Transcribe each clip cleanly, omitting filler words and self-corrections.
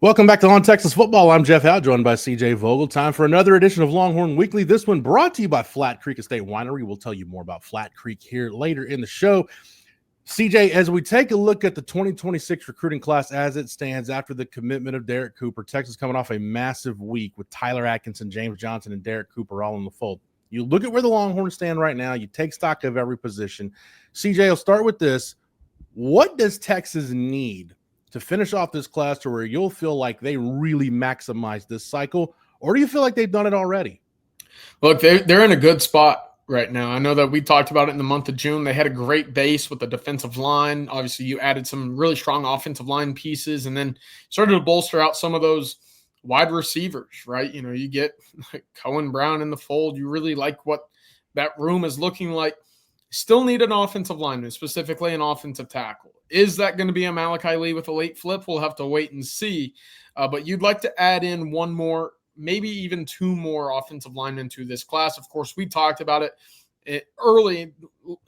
Welcome back to On Texas Football. I'm Jeff Howe, joined by CJ Vogel. Time for another edition of Longhorn Weekly. This one brought to you by Flat Creek Estate Winery. We'll tell you more about Flat Creek here later in the show. CJ, as we take a look at the 2026 recruiting class as it stands after the commitment of Derek Cooper, Texas coming off a massive week with Tyler Atkinson, James Johnson, and Derek Cooper all in the fold. You look at where the Longhorns stand right now. You take stock of every position. CJ, I'll start with this. What does Texas need to finish off this class to where you'll feel like they really maximize this cycle? Or do you feel like they've done it already? Look, they're in a good spot right now. I know that we talked about it in the month of June. They had a great base with the defensive line. Obviously, you added some really strong offensive line pieces and then started to bolster out some of those wide receivers, right? You know, you get Cohen Brown in the fold. You really like what that room is looking like. Still need an offensive lineman, specifically an offensive tackle. Is that going to be a Malachi Lee with a late flip? We'll have to wait and see. But you'd like to add in one more, maybe even two more offensive linemen to this class. Of course, we talked about it early,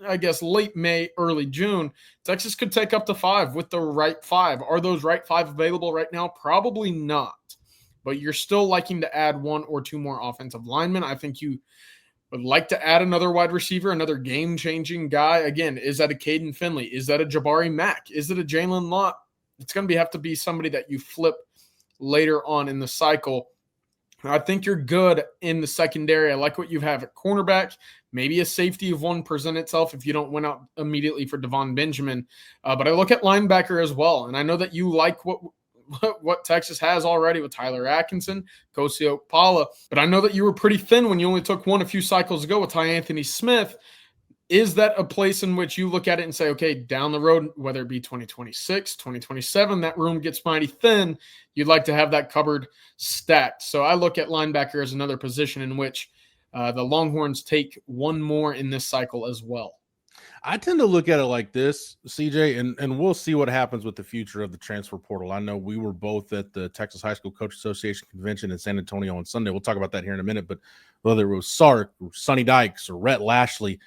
I guess late May, early June. Texas could take up to 5 with the right 5. Are those right 5 available right now? Probably not. But you're still liking to add 1 or 2 more offensive linemen. I think you would like to add another wide receiver, another game-changing guy. Again, is that a Caden Finley? Is that a Jabari Mack? Is it a Jalen Lott? It's going to have to be somebody that you flip later on in the cycle. I think you're good in the secondary. I like what you have at cornerback. Maybe a safety of one present itself if you don't win out immediately for Devon Benjamin. But I look at linebacker as well, and I know that you like what Texas has already with Tyler Atkinson, Kosi Okpala. But I know that you were pretty thin when you only took one a few cycles ago with Ty Anthony Smith. Is that a place in which you look at it and say, okay, down the road, whether it be 2026, 2027, that room gets mighty thin, you'd like to have that cupboard stacked. So I look at linebacker as another position in which the Longhorns take one more in this cycle as well. I tend to look at it like this, CJ, and we'll see what happens with the future of the transfer portal. I know we were both at the Texas High School Coach Association convention in San Antonio on Sunday. We'll talk about that here in a minute, but whether it was Sark or Sonny Dykes or Rhett Lashley,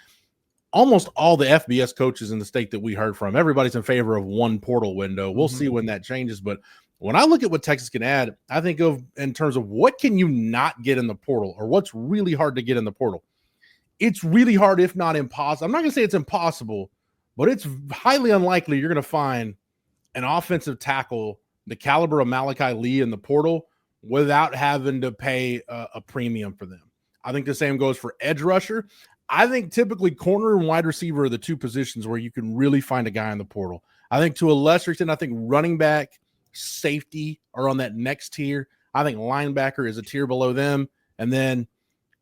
almost all the FBS coaches in the state that we heard from, everybody's in favor of one portal window. We'll see when that changes, but when I look at what Texas can add, I think of in terms of what can you not get in the portal or what's really hard to get in the portal. It's really hard, if not impossible. I'm not going to say it's impossible, but it's highly unlikely you're going to find an offensive tackle the caliber of Malachi Lee in the portal without having to pay a premium for them. I think the same goes for edge rusher. I think typically corner and wide receiver are the two positions where you can really find a guy in the portal. I think to a lesser extent, I think running back, safety are on that next tier. I think linebacker is a tier below them. And then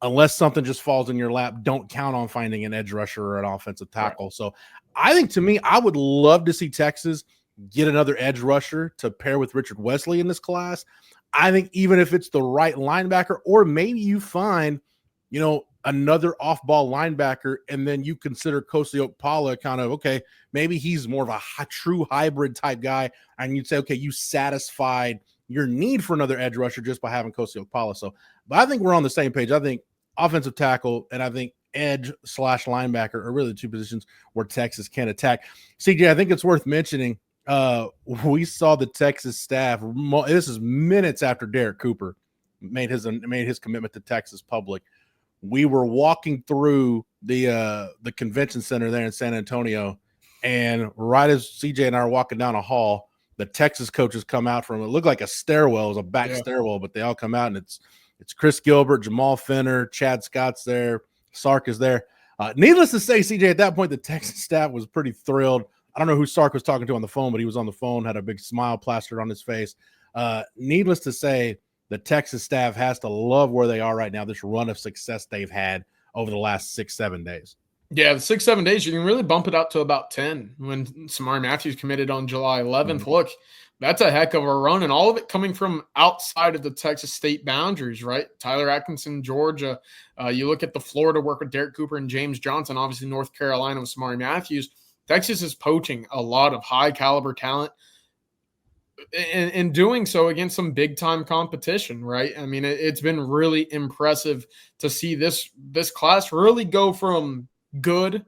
unless something just falls in your lap, don't count on finding an edge rusher or an offensive tackle. Right. So I think, to me, I would love to see Texas get another edge rusher to pair with Richard Wesley in this class. I think even if it's the right linebacker, or maybe you find, another off-ball linebacker, and then you consider Kosi Okpala kind of, okay, maybe he's more of a true hybrid type guy, and you'd say, okay, you satisfied your need for another edge rusher just by having Kosi Okpala. So, but I think we're on the same page. I think offensive tackle and I think edge/linebacker are really the two positions where Texas can attack. CJ, I think it's worth mentioning, we saw the Texas staff, this is minutes after Derek Cooper made his commitment to Texas public. We were walking through the convention center there in San Antonio, and right as CJ and I are walking down a hall, the Texas coaches come out from, it looked like a stairwell, it was a back stairwell, but they all come out, and it's Chris Gilbert, Jamal Finner, Chad Scott's there, Sark is there. Needless to say, CJ, at that point, the Texas staff was pretty thrilled. I don't know who Sark was talking to on the phone, but he was on the phone, had a big smile plastered on his face. Needless to say, the Texas staff has to love where they are right now, this run of success they've had over the last 6-7 days. Yeah, the 6-7 days, you can really bump it up to about 10 when Samari Matthews committed on July 11th. Mm-hmm. Look, that's a heck of a run, and all of it coming from outside of the Texas state boundaries, right? Tyler Atkinson, Georgia. You look at the Florida work with Derek Cooper and James Johnson, obviously North Carolina with Samari Matthews. Texas is poaching a lot of high-caliber talent and doing so against some big-time competition, right? I mean, it's been really impressive to see this class really go from good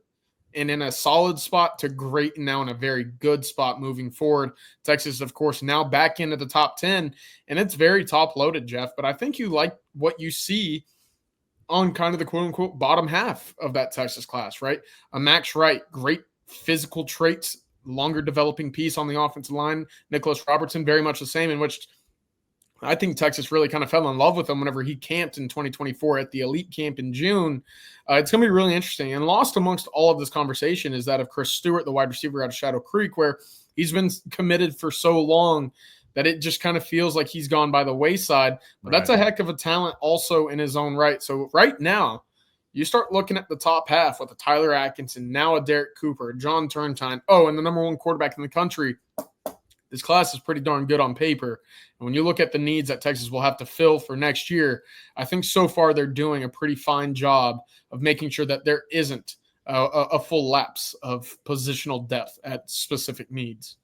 and in a solid spot to great and now in a very good spot moving forward. Texas, of course, now back into the top 10, and it's very top loaded, Jeff. But I think you like what you see on kind of the quote unquote bottom half of that Texas class, right? A Max Wright, great physical traits, longer developing piece on the offensive line. Nicholas Robertson, very much the same, in which I think Texas really kind of fell in love with him whenever he camped in 2024 at the elite camp in June. It's going to be really interesting. And lost amongst all of this conversation is that of Chris Stewart, the wide receiver out of Shadow Creek, where he's been committed for so long that it just kind of feels like he's gone by the wayside. But that's a heck of a talent also in his own right. So right now, you start looking at the top half with a Tyler Atkinson, now a Derek Cooper, John Turntine, and the number one quarterback in the country. This class is pretty darn good on paper. And when you look at the needs that Texas will have to fill for next year, I think so far they're doing a pretty fine job of making sure that there isn't a full lapse of positional depth at specific needs.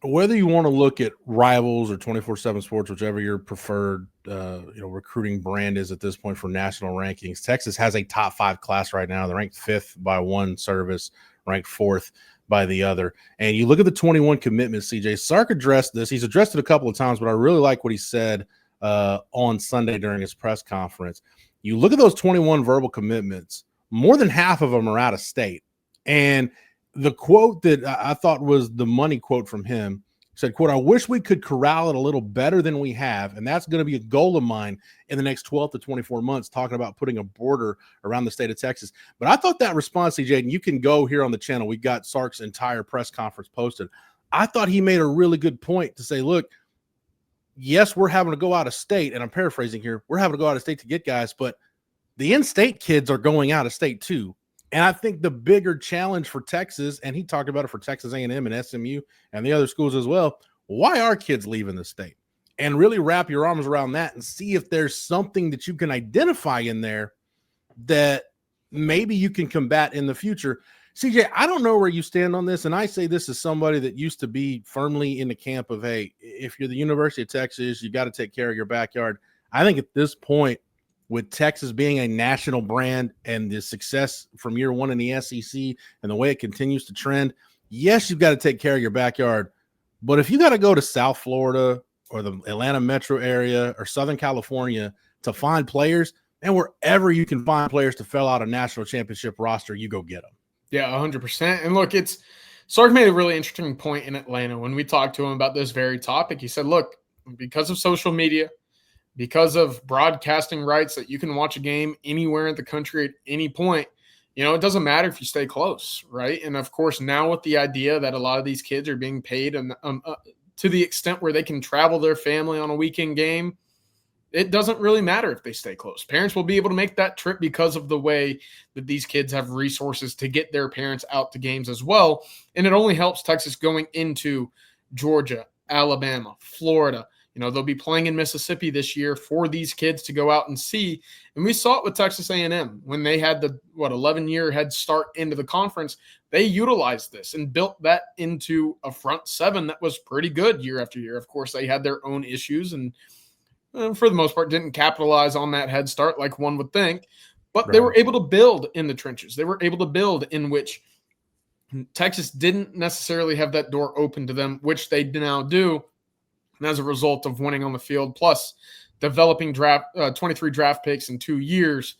Whether you want to look at Rivals or 24/7 Sports, whichever your preferred recruiting brand is at this point for national rankings, Texas has a top 5 class right now. They're ranked 5th by one service, ranked 4th by the other. And you look at the 21 commitments, CJ. Sark addressed this. He's addressed it a couple of times, but I really like what he said on Sunday during his press conference. You look at those 21 verbal commitments, more than half of them are out of state. And the quote that I thought was the money quote from him said, quote, "I wish we could corral it a little better than we have. And that's going to be a goal of mine in the next 12 to 24 months, talking about putting a border around the state of Texas." But I thought that response, CJ, and you can go here on the channel. We got Sark's entire press conference posted. I thought he made a really good point to say, look, yes, we're having to go out of state. And I'm paraphrasing here. We're having to go out of state to get guys, but the in-state kids are going out of state too. And I think the bigger challenge for Texas, and he talked about it for Texas A&M and SMU and the other schools as well, why are kids leaving the state? And really wrap your arms around that and see if there's something that you can identify in there that maybe you can combat in the future. CJ, I don't know where you stand on this, and I say this as somebody that used to be firmly in the camp of, hey, if you're the University of Texas, you got to take care of your backyard. I think at this point, with Texas being a national brand and the success from year one in the SEC and the way it continues to trend, yes, you've got to take care of your backyard. But if you got to go to South Florida or the Atlanta metro area or Southern California to find players, and wherever you can find players to fill out a national championship roster, you go get them. Yeah, 100%. And look, Sark made a really interesting point in Atlanta when we talked to him about this very topic. He said, look, because of social media, because of broadcasting rights that you can watch a game anywhere in the country at any point, it doesn't matter if you stay close, right? And of course, now with the idea that a lot of these kids are being paid to the extent where they can travel their family on a weekend game, it doesn't really matter if they stay close. Parents will be able to make that trip because of the way that these kids have resources to get their parents out to games as well. And it only helps Texas going into Georgia, Alabama, Florida. They'll be playing in Mississippi this year for these kids to go out and see. And we saw it with Texas A&M when they had the 11-year head start into the conference. They utilized this and built that into a front seven that was pretty good year after year. Of course, they had their own issues and for the most part didn't capitalize on that head start like one would think. But They were able to build in the trenches. They were able to build in which Texas didn't necessarily have that door open to them, which they now do. And as a result of winning on the field, plus developing 23 draft picks in 2 years,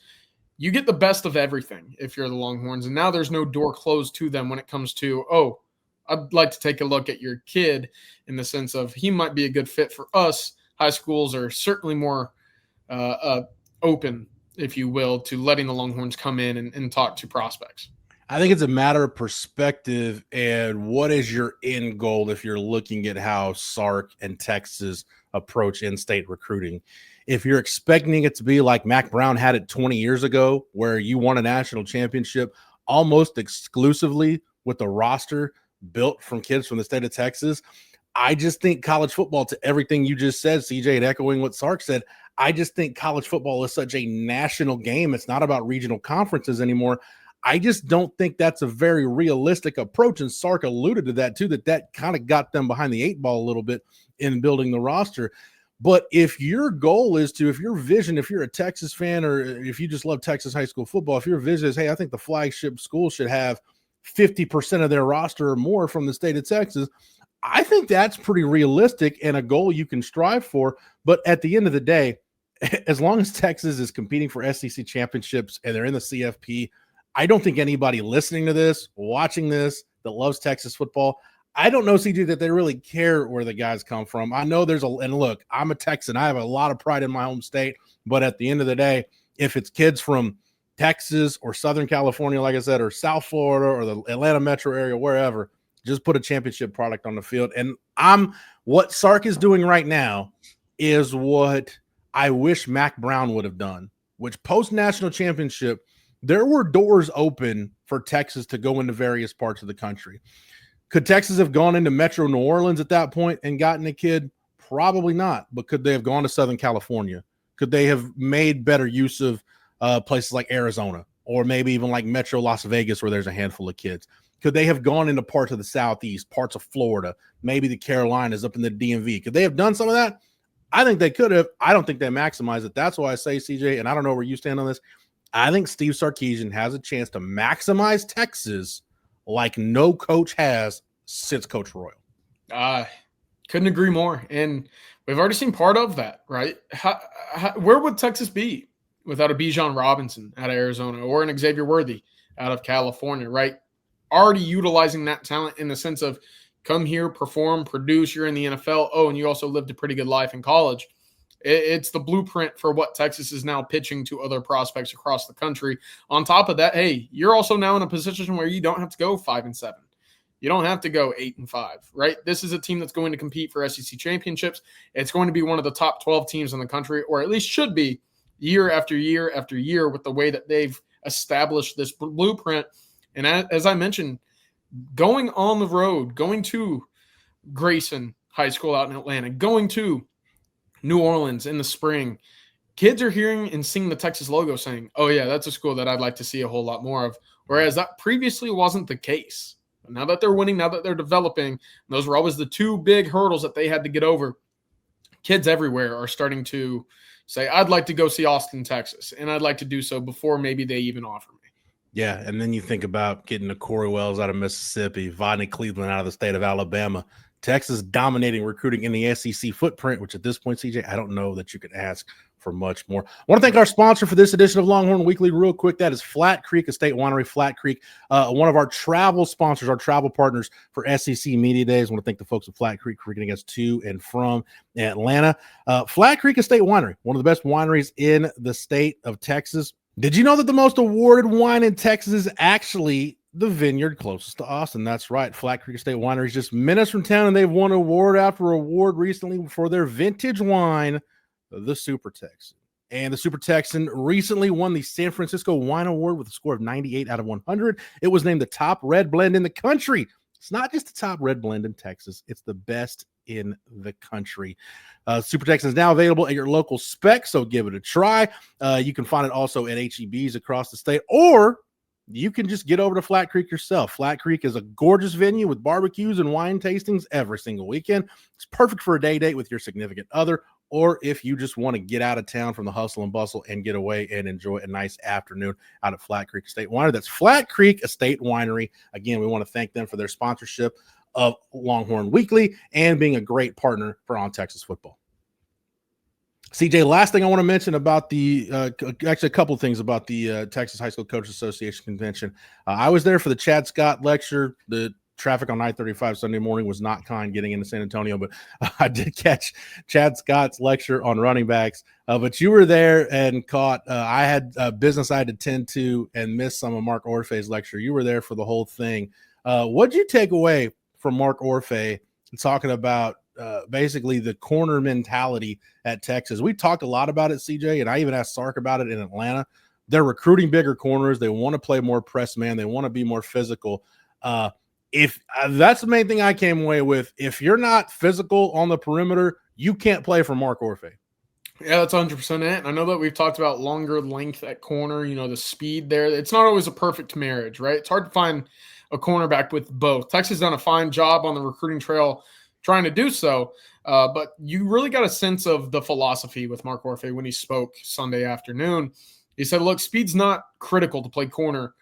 you get the best of everything if you're the Longhorns. And now there's no door closed to them when it comes to, I'd like to take a look at your kid in the sense of he might be a good fit for us. High schools are certainly more open, if you will, to letting the Longhorns come in and talk to prospects. I think it's a matter of perspective and what is your end goal if you're looking at how Sark and Texas approach in-state recruiting. If you're expecting it to be like Mac Brown had it 20 years ago, where you won a national championship almost exclusively with a roster built from kids from the state of Texas, I just think college football, to everything you just said, CJ, and echoing what Sark said, I just think college football is such a national game. It's not about regional conferences anymore. I just don't think that's a very realistic approach. And Sark alluded to that too, that kind of got them behind the 8 ball a little bit in building the roster. But if your goal is to, if your vision, if you're a Texas fan, or if you just love Texas high school football, if your vision is, hey, I think the flagship school should have 50% of their roster or more from the state of Texas. I think that's pretty realistic and a goal you can strive for. But at the end of the day, as long as Texas is competing for SEC championships and they're in the CFP, I don't think anybody listening to this, watching this, that loves Texas football, I don't know, CJ, that they really care where the guys come from. I know and look, I'm a Texan. I have a lot of pride in my home state. But at the end of the day, if it's kids from Texas or Southern California, like I said, or South Florida or the Atlanta metro area, wherever, just put a championship product on the field. And what Sark is doing right now is what I wish Mac Brown would have done, which post-national championship, there were doors open for Texas to go into various parts of the country. Could Texas have gone into Metro New Orleans at that point and gotten a kid? Probably not. But could they have gone to Southern California? Could they have made better use of places like Arizona or maybe even like Metro Las Vegas where there's a handful of kids? Could they have gone into parts of the Southeast, parts of Florida, maybe the Carolinas, up in the DMV? Could they have done some of that? I think they could have. I don't think they maximized it. That's why I say, CJ, and I don't know where you stand on this, I think Steve Sarkisian has a chance to maximize Texas like no coach has since Coach Royal. Couldn't agree more. And we've already seen part of that, right? Where would Texas be without a Bijan Robinson out of Arizona or an Xavier Worthy out of California, right? Already utilizing that talent in the sense of come here, perform, produce, you're in the NFL. Oh, and you also lived a pretty good life in college. It's the blueprint for what Texas is now pitching to other prospects across the country. On top of that, hey, you're also now in a position where you don't have to go 5-7. You don't have to go 8-5, right? This is a team that's going to compete for SEC championships. It's going to be one of the top 12 teams in the country, or at least should be year after year after year with the way that they've established this blueprint. And as I mentioned, going on the road, going to Grayson High School out in Atlanta, going to New Orleans in the spring, kids are hearing and seeing the Texas logo saying, oh, yeah, that's a school that I'd like to see a whole lot more of, whereas that previously wasn't the case. But now that they're winning, now that they're developing, those were always the two big hurdles that they had to get over. Kids everywhere are starting to say, I'd like to go see Austin, Texas, and I'd like to do so before maybe they even offer me. Yeah, and then you think about getting a Corey Wells out of Mississippi, Vonnie Cleveland out of the state of Alabama, Texas dominating recruiting in the SEC footprint, which at this point, CJ, I don't know that you could ask for much more. I want to thank our sponsor for this edition of Longhorn Weekly real quick. That is Flat Creek Estate Winery. Flat Creek, one of our travel sponsors, our travel partners for SEC Media Days. I want to thank the folks at Flat Creek for getting us to and from Atlanta. Flat Creek Estate Winery, one of the best wineries in the state of Texas. Did you know that the most awarded wine in Texas is actually the vineyard closest to Austin? That's right. Flat Creek Estate Winery is just minutes from town, and they've won award after award recently for their vintage wine, the Super Texan. And the Super Texan recently won the San Francisco Wine Award with a score of 98 out of 100. It was named the top red blend in the country. It's not just the top red blend in Texas. It's the best in the country. Super Texan is now available at your local spec, so give it a try. You can find it also at HEBs across the state, or you can just get over to Flat Creek yourself. Flat Creek is a gorgeous venue with barbecues and wine tastings every single weekend. It's perfect for a day date with your significant other, or if you just want to get out of town from the hustle and bustle and get away and enjoy a nice afternoon out at Flat Creek Estate Winery. That's Flat Creek Estate Winery. Again, we want to thank them for their sponsorship of Longhorn Weekly and being a great partner for On Texas Football. CJ, last thing I want to mention about the actually a couple of things about the Texas High School Coaches Association convention. I was there for the Chad Scott lecture. The traffic on I-35 Sunday morning was not kind getting into San Antonio, but I did catch Chad Scott's lecture on running backs. But you were there and caught I had business I had to tend to and missed some of Mark Orfe's lecture. You were there for the whole thing. What'd you take away from Mark Orfe talking about basically the corner mentality at Texas? We talked a lot about it, CJ, and I even asked Sark about it in Atlanta. They're recruiting bigger corners. They want to play more press man. They want to be more physical. If that's the main thing I came away with. If you're not physical on the perimeter, you can't play for Mark Orfe. Yeah, that's 100% it. I know that we've talked about longer length at corner, the speed there. It's not always a perfect marriage, right? It's hard to find a cornerback with both. Texas has done a fine job on the recruiting trail trying to do so, but you really got a sense of the philosophy with Mark Orfe when he spoke Sunday afternoon. He said, look, speed's not critical to play corner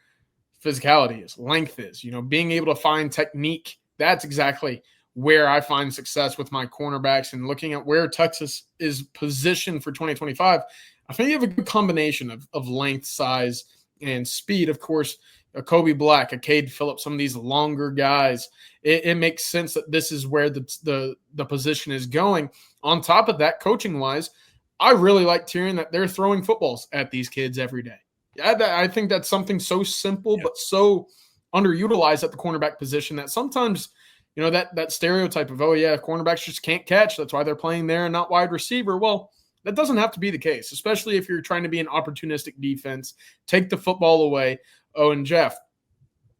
physicality is, length is, being able to find technique. That's exactly where I find success with my cornerbacks. And looking at where Texas is positioned for 2025, I think you have a good combination of length, size, and speed. Of course, a Kobe Black, a Cade Phillips, some of these longer guys, it makes sense that this is where the position is going. On top of that, coaching-wise, I really like hearing that they're throwing footballs at these kids every day. I think that's something so simple but so underutilized at the cornerback position that sometimes, that stereotype of, oh, yeah, cornerbacks just can't catch. That's why they're playing there and not wide receiver. Well, that doesn't have to be the case, especially if you're trying to be an opportunistic defense. Take the football away. Oh, and Jeff,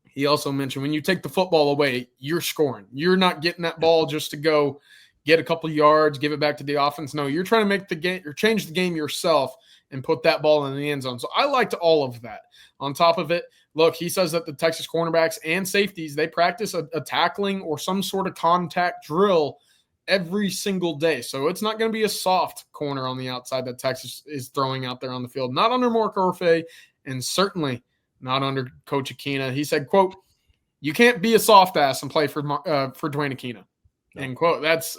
he also mentioned when you take the football away, you're scoring. You're not getting that ball just to go get a couple yards, give it back to the offense. No, you're trying to make the game or change the game yourself and put that ball in the end zone. So I liked all of that. On top of it, look, he says that the Texas cornerbacks and safeties, they practice a tackling or some sort of contact drill every single day. So it's not going to be a soft corner on the outside that Texas is throwing out there on the field. Not under Mark Orfe, and certainly not under Coach Aquina. He said, quote, "You can't be a soft ass and play for Dwayne Aquina." End quote. That's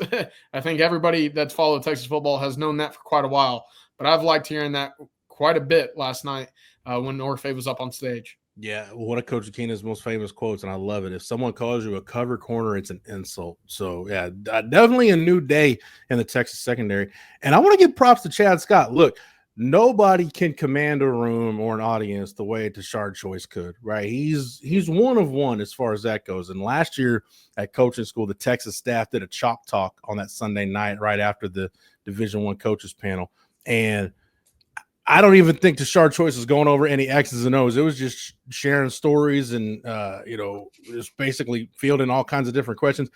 I think everybody that's followed Texas football has known that for quite a while. But I've liked hearing that quite a bit last night when Orfe was up on stage. Yeah, one of Coach Aquina's most famous quotes, and I love it. If someone calls you a cover corner, it's an insult. So, yeah, definitely a new day in the Texas secondary. And I want to give props to Chad Scott. Look, nobody can command a room or an audience the way Tashard Choice could, right? He's one of one as far as that goes. And last year at coaching school, the Texas staff did a chalk talk on that Sunday night right after the Division I coaches panel. And I don't even think Tashard Choice was going over any X's and O's. It was just sharing stories and, just basically fielding all kinds of different questions.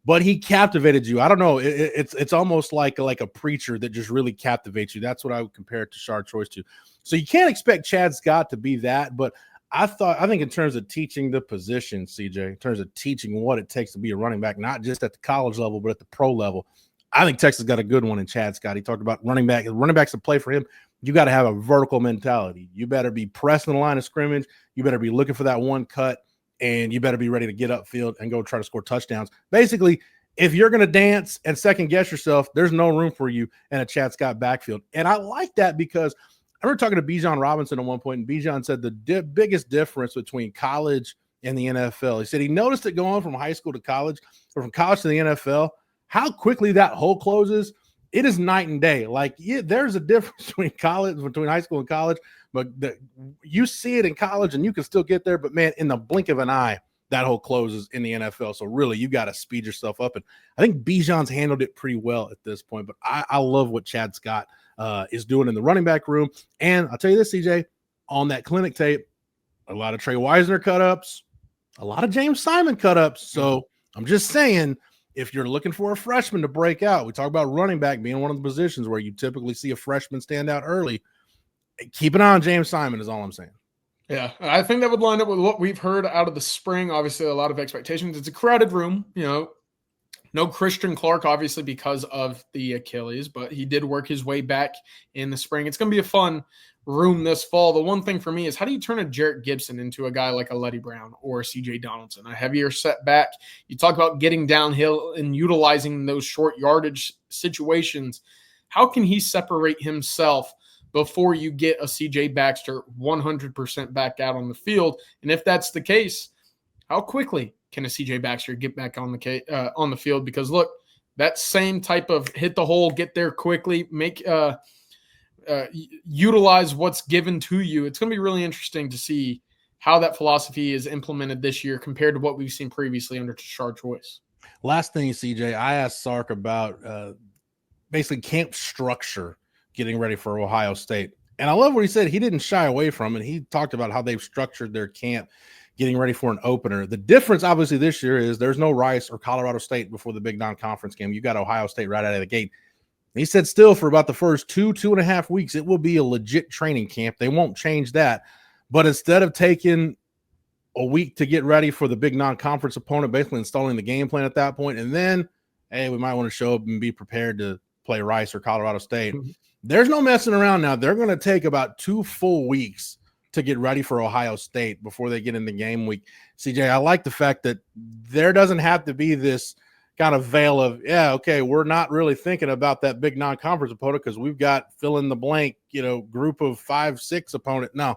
But he captivated you. I don't know. It's almost like a preacher that just really captivates you. That's what I would compare Tashard Choice to. So you can't expect Chad Scott to be that. But I think in terms of teaching the position, CJ, in terms of teaching what it takes to be a running back, not just at the college level, but at the pro level, I think Texas got a good one in Chad Scott. He talked about running backs that play for him. You got to have a vertical mentality. You better be pressing the line of scrimmage. You better be looking for that one cut, and you better be ready to get upfield and go try to score touchdowns. Basically, if you're going to dance and second guess yourself, there's no room for you in a Chad Scott backfield. And I like that because I remember talking to Bijan Robinson at one point, and Bijan said the biggest difference between college and the NFL. He said he noticed it going from high school to college or from college to the NFL, how quickly that hole closes. It is night and day. Like, there's a difference between high school and college, but you see it in college and you can still get there. But, man, in the blink of an eye, that hole closes in the NFL. So, really, you got to speed yourself up. And I think Bijan's handled it pretty well at this point. But I love what Chad Scott is doing in the running back room. And I'll tell you this, CJ, on that clinic tape, a lot of Trey Wisner cut-ups, a lot of James Simon cut-ups. So, I'm just saying – if you're looking for a freshman to break out, we talk about running back being one of the positions where you typically see a freshman stand out early. Keep an eye on James Simon is all I'm saying. Yeah, I think that would line up with what we've heard out of the spring. Obviously, a lot of expectations. It's a crowded room, No Christian Clark, obviously, because of the Achilles, but he did work his way back in the spring. It's going to be a fun room this fall. The one thing for me is, how do you turn a Jarrett Gibson into a guy like a Letty Brown or a CJ Donaldson, a heavier setback? You talk about getting downhill and utilizing those short yardage situations. How can he separate himself before you get a CJ Baxter 100% back out on the field? And if that's the case, how quickly can a CJ Baxter get back on the field? Because, look, that same type of hit the hole, get there quickly, utilize what's given to you. It's going to be really interesting to see how that philosophy is implemented this year compared to what we've seen previously under Tashard Choice. Last thing, CJ, I asked Sark about basically camp structure getting ready for Ohio State. And I love what he said. He didn't shy away from it. He talked about how they've structured their camp getting ready for an opener. The difference, obviously, this year is there's no Rice or Colorado State before the big non-conference game. You got Ohio State right out of the gate. He said still for about the first 2.5 weeks, it will be a legit training camp. They won't change that. But instead of taking a week to get ready for the big non-conference opponent, basically installing the game plan at that point, and then, hey, we might want to show up and be prepared to play Rice or Colorado State. There's no messing around now. They're going to take about 2 full weeks to get ready for Ohio State before they get into game week. CJ, I like the fact that there doesn't have to be this kind of veil of, yeah, okay, we're not really thinking about that big non-conference opponent because we've got fill in the blank, group of 5-6 opponent. No,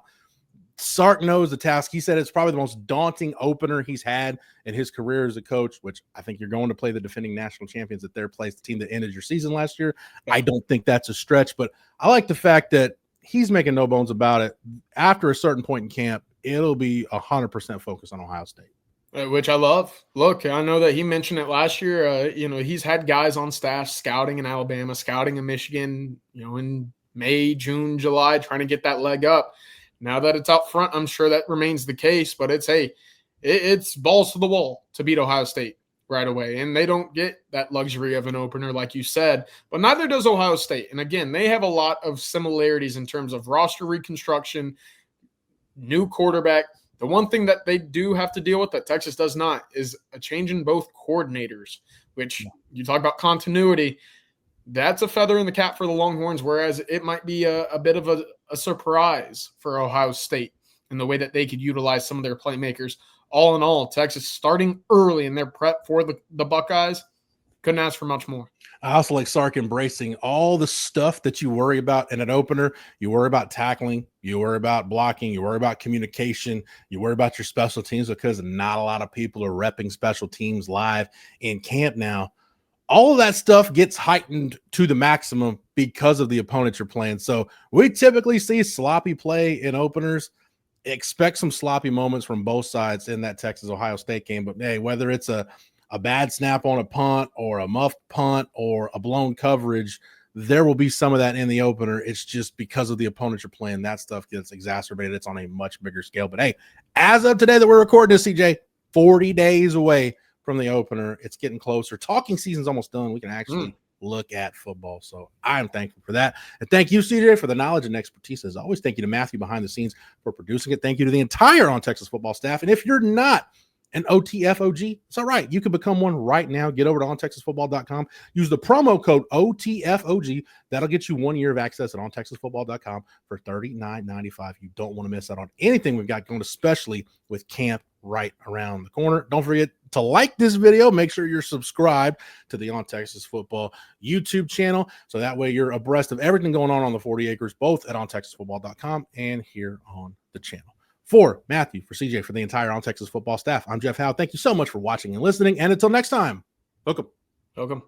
Sark knows the task. He said it's probably the most daunting opener he's had in his career as a coach, which I think you're going to play the defending national champions at their place, the team that ended your season last year. I don't think that's a stretch, but I like the fact that he's making no bones about it. After a certain point in camp, it'll be 100% focused on Ohio State. Which I love. Look, I know that he mentioned it last year. He's had guys on staff scouting in Alabama, scouting in Michigan, in May, June, July, trying to get that leg up. Now that it's out front, I'm sure that remains the case, but it's balls to the wall to beat Ohio State right away. And they don't get that luxury of an opener, like you said, but neither does Ohio State. And again, they have a lot of similarities in terms of roster reconstruction, new quarterback. The one thing that they do have to deal with that Texas does not is a change in both coordinators, which you talk about continuity. That's a feather in the cap for the Longhorns, whereas it might be a bit of a surprise for Ohio State in the way that they could utilize some of their playmakers. All in all, Texas starting early in their prep for the Buckeyes, couldn't ask for much more. I also like Sark embracing all the stuff that you worry about in an opener. You worry about tackling, you worry about blocking, you worry about communication, you worry about your special teams because not a lot of people are repping special teams live in camp now. All of that stuff gets heightened to the maximum because of the opponent you're playing. So we typically see sloppy play in openers. Expect some sloppy moments from both sides in that Texas-Ohio State game. But, hey, whether it's a bad snap on a punt or a muffed punt or a blown coverage, there will be some of that in the opener. It's just because of the opponent you're playing, that stuff gets exacerbated. It's on a much bigger scale. But, hey, as of today that we're recording this, CJ, 40 days away from the opener. It's getting closer. Talking season's almost done. We can actually look at football. So I'm thankful for that. And thank you, CJ, for the knowledge and expertise. As always, thank you to Matthew behind the scenes for producing it. Thank you to the entire On Texas Football staff. And if you're not an OTFOG, it's all right. You can become one right now. Get over to ontexasfootball.com. Use the promo code OTFOG. That'll get you 1 year of access at ontexasfootball.com for $39.95. You don't want to miss out on anything we've got going, especially with camp right around the corner. Don't forget to like this video. Make sure you're subscribed to the On Texas Football YouTube channel, so that way you're abreast of everything going on the 40 acres, both at ontexasfootball.com and here on the channel. For Matthew, for CJ, for the entire On Texas Football staff, I'm Jeff Howe. Thank you so much for watching and listening, and until next time, welcome.